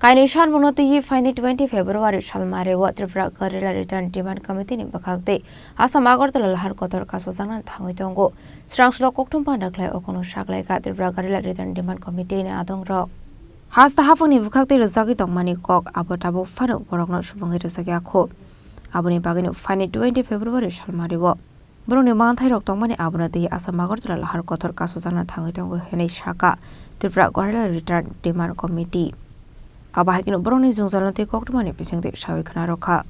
Kainishan monoti faini 20 February Shalmare Tripura Guerrilla Return Demand Committee ni bakakte Assam Agartala Lahar Kotor Kasozana Tangitongo Strangslo Koktum Pandaklai Okono Shaklai ka Tripura Guerrilla Return Demand Committee ni Adong Rock Has the Hafani Bukakte Rezagi Mani Kok Abotabo Fano Borogno Shubungi Rezagi Akho Abuni Bagino faini 20 February Shalmare Wo Bruni Mantai Rock Tomani Abunati Assam Agartala Lahar Kotor Kasozana Tangitongo Hene Shaka Tripura Guerrilla Return Demand Committee Abahakino Broni Zungzalante Koktumani Pisangde Shavikana Roka.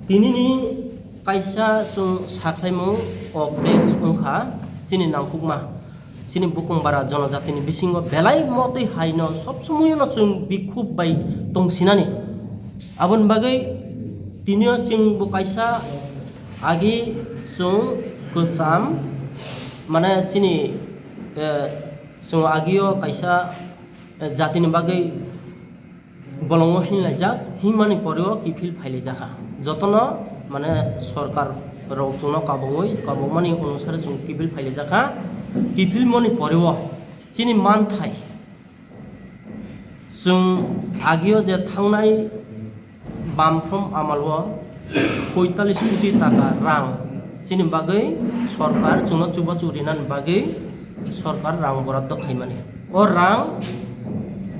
Tinini Kaisa Sung Saklemo of Place Unka, Tini Nankuma, Tini Bukung Bara Jonathan Bisingo, Belai Moti Haino, Sopsumuno Sung Bikub by Tong Sinani. Abun Bagay Tinio Sing Bukaisa Agi Sung Kusam Mana Tini Sung Agio Kaisa Jatini Bagay বলঙ্গ হিলাজাক Himani পরেও কিফিল ফাইলে জাখা যতন মানে সরকার রৌচন কাবমানি অনুসারে जों কিফিল ফাইলে জাখা কিফিল মনি পরেও চিনি মান থাই जों আগিও যে থাংনাই বামফ্রম আমালও 45 কোটি টাকা রাং চিনি বাগৈ সরকার চুনো চুবা চুরিনান বাগৈ সরকার রাং বরাদ্দ খাইমানি ও রাং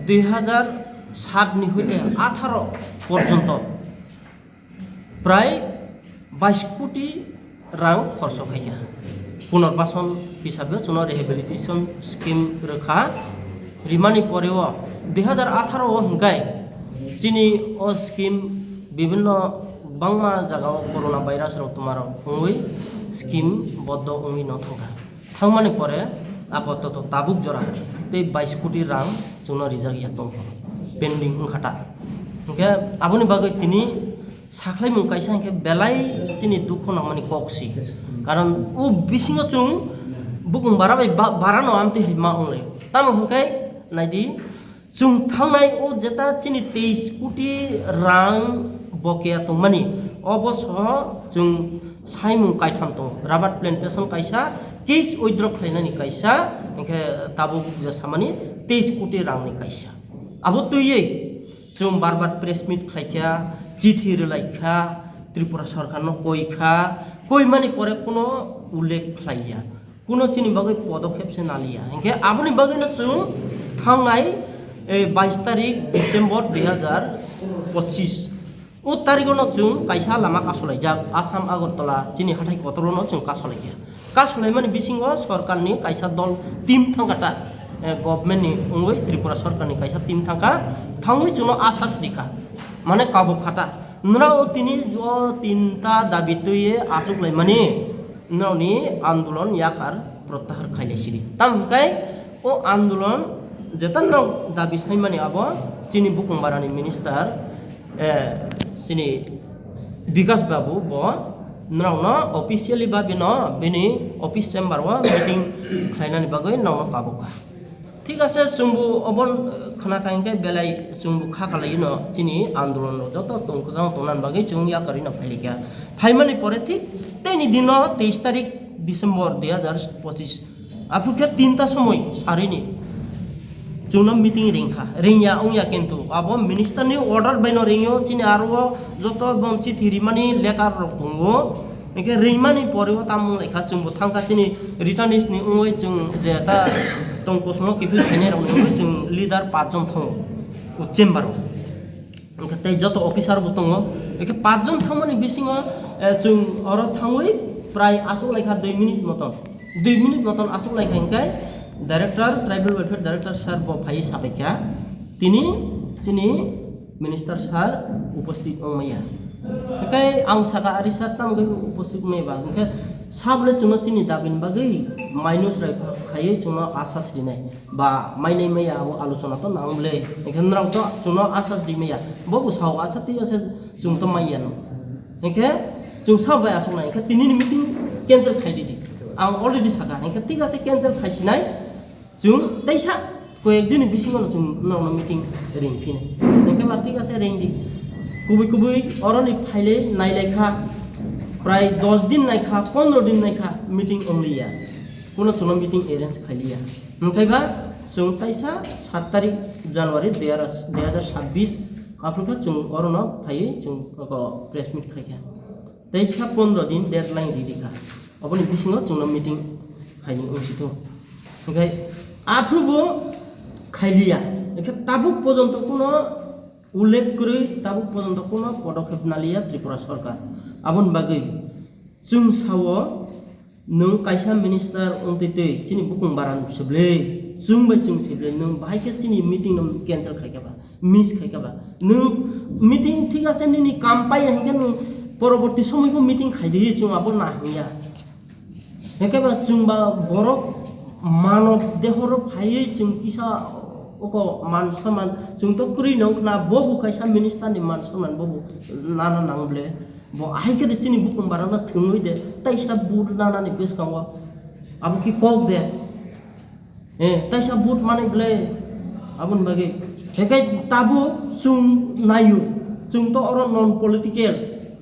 2007 নি হইতে 18 পর্যন্ত প্রায় 22 কোটি রাং খরচ খাইয়া পুনর্বাসন হিসাবে চুন রিহেবিলিটেশন স্কিম রখা রিমানি পরেও 2018 হংকাই চিনি ও স্কিম বিভিন্ন বাংমা জায়গাও করোনা ভাইরাস রক তোমার হই স্কিম বদ্ধ উমি ন থাকা থাংমানি পরে আপাতত তাবুক জরা তে 22 কোটি রাং চুন রিজাগিয়া দং pending khata ke aboni bagai tini saklai mung kaisa ke belai chini dukho na mani koksi karon u bisingo chung bukung barabai barano amti hima ongle tam hungkai naidi chung thangnai u jeta chini 23 koটি rang bokia tong mani oboso chung saimung kaitham tong rabat plantation kaisa case withdraw khainani kaisa ke tabu je samani 23 কোটি rang ni kaisa अब तो ये जो बार-बार press meet खाइया चिठी रलाइखा त्रिपुरा सरकार न कोई माने परे कोनो उल्लेख खाइया कोनो चिनि बागै पदक्षेप से नालिया इनके आबनि बागै न जों थांनाय 22 तारिख डिसेम्बर 2025 ओ तारिख न जों कायसा लामा कासलाय जा आसाम आगरतला चिनि हाथाय कतरो न जों कासलाय माने बिसिंगो सरकारनि कायसा दल टीम थांगाटा गवर्नमेंट नि उंगै त्रिपुरा सरकार नि कायसा टीम थांका थांगै जुनो आसास दिखा माने काबु खाता नराव तिनि जो तीनता दाबि तुये आजुकलाय माने नरावनि आंदोलन याकार प्रत्याहार खाइलेसिरि तामकाय ओ आंदोलन जेतन दाबि साइ माने आबो चिनि बुकुंबारानि मिनिस्टार चिनि विकास बाबु ब नरावनो ऑफिशियली बाबिनो बेनि ऑफिस चेम्बर वा मीटिंग खाइनानि बागै नावनो काबुका ঠিক আছে চুম্বু অবন খানা কাইকে বেলাই চুম্বু খাকালাই ন চিনি আন্দোলন যত তংকজাং তনান বাগৈ চুং ইয়া করি ন ফাইলিকা ফাইমানি পরে ঠিক তেনি দিন 23 তারিখ ডিসেম্বর 2025 আপুকে তিনটা সময় সারিনি চুন মিটিং রিংয়া উইয়া কিন্তু আবো মিনিস্টার নি অর্ডার বাইনো রিংও চিনি আরো যত বঞ্চি থিরিমানি লেটার রকমও একে রিমানি পরেও তাম লেখা চুম্বু থাঙ্কা চিনি রিটার্নিস নি উই চুং যেটা तंको सम किफिल खाइने रौनो जों लिडार 5 जन थाङो चेम्बार ओंखे तै जत अफिसार बो दङ एके 5 जन थांमनि बिसिङो जों अर थाङै प्राय आथु लाइखा 2 मिनिट मतन आथु लाइखा इंकाय director tribal welfare director sir ब फाइ साबैखा तिनी सिनि मिनिस्टर सर उपस्थित ओमैया एकाय आं सागा आरि सर तामगै उपस्थित मेबा ओंखे साबले चुनो चिनि दाबिन बागै माइनस राय खायै चुनो आसास दिनाय बा माइनै मैया आलोचना तो नांगले एखन राव तो चुनो आसास दिमेया बबु साव आछाति आसे जों तो माइया न एके जों साबाय आसना एके तिनि मिटिं कैंसिल खाइदिदि आं अलरेडी सागा एके ठीक आसे कैंसिल खाइसिनाय जों तैसा कयेक दिन बिसिङो जों नावनो मिटिं रिंफिने एके मा ठीक आसे रिंदि कुबै अरनि फाइले नाइलायखा प्राय 10 दिन नायखा 15 दिन नायखा मीटिंग ओंलिया कोनो चुनो मीटिंग अरेंज खाइलिया ओंखायबा जों ताइसा 7 तारिख जनवरी 2026 Africa chung orono phai chung ko press meet khaika teisa 15 din deadline ready ka aboni bisingo chungna meeting khaini ungsitu okai aprubo খাইলিয়া একে তাবুক পর্যন্ত কোনো উল্লেখ করে তাবুক পর্যন্ত কোনো পদক্ষেপ নালিয়া ত্রিপুরা সরকার আবন বাগৈ চুং সাও নং কাইসা মিনিস্টার অন্তিতে চিনি বুকুং বারান সেবলে চুং বাই চুং সেবলে নং বাইকে চিনি মিটিং নম ক্যান্সেল খাইকাবা মিস খাইকাবা নং মিটিং ঠিক আছে নিনি কাম পাই হেকে নং পরবর্তী সময়কো মিটিং খাইদি চুং আবন না হিয়া হেকেবা চুং বা বরক মানব দেহর ফাইয়ে চুং কিসা ওকো মান সমান চুং তো কুরি নং না ববু কাইসা মিনিস্টার नि মান সমান ববু নানা নাংবলে ব আইকে দে চিনি বুকুম বারানা থুঙ্গই দে তাইসা বুট নানা नि বেস কাংवा আবু কি কক দে তাইসা বুট মানে বলে আবুন বাগে হেকাই তাবু চুং নাইও চুং তো অর নন পলিটিক্যাল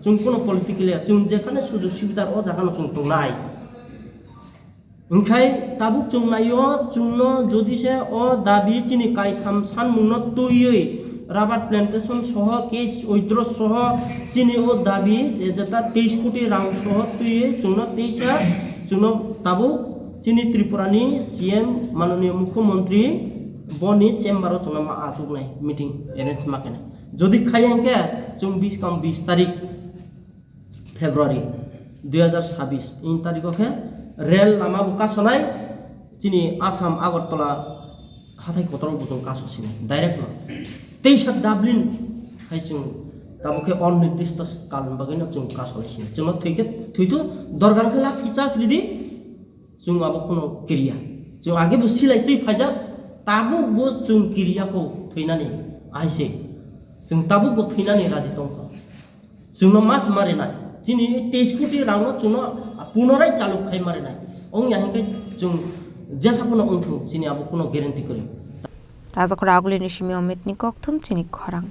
চুং কোন পলিটিক্যাল চুং যেখানে সুযোগ সুবিধার ও জায়গা চুং তো নাই ओंखाय ताबुक चुं नायो चुंनो जदि से अ दाबि चिनि कायथाम सानमुंनो तुयै राबार प्लान्टेशन सह केस उइद्र सह चिनि अ दाबि जेता 23 कोटी रां सह तुयै चुंनो तेइसा चुंनो ताबुक चिनि त्रिपुरानि सीएम माननीय मुख्यमंत्री बनि चेम्बारो चुंनो मा आजुक नाय मीटिंग अरेंज माकेने जदि खायंके चुं 20 तारिख फेब्रुआरी 2026 इन तारिखके रेल लामा बुका सनाय चिनि आसाम आगरतला हाथाय कतराव बुजों काससिने डाइरेक्ट न तेइसा डाबलिन हायचुं ताबुके अनिर्दिष्ट कालन बागैनो जों कासनायसिने जों थैके थैतो दरगारके ला थिचास रिदि जों आबो कोनो क्रिया जों आगे बु सिलाइतै फाजा ताबु बो जों क्रियाखौ थैनानै आइसे जों ताबु बो थैनानै राजि दंख जोंनो मास मारिनाय चिनि 23 कोटी रांनो जोंनो पुनराय चालू खाइ मारिनाय ओं याहिंके जों जेसाखौनो उंथु चिनि आबो कोनो ग्यारेन्टी करि राजाखौ रागुलिनि सिमी अमितनि कक्थुम चिनि खरां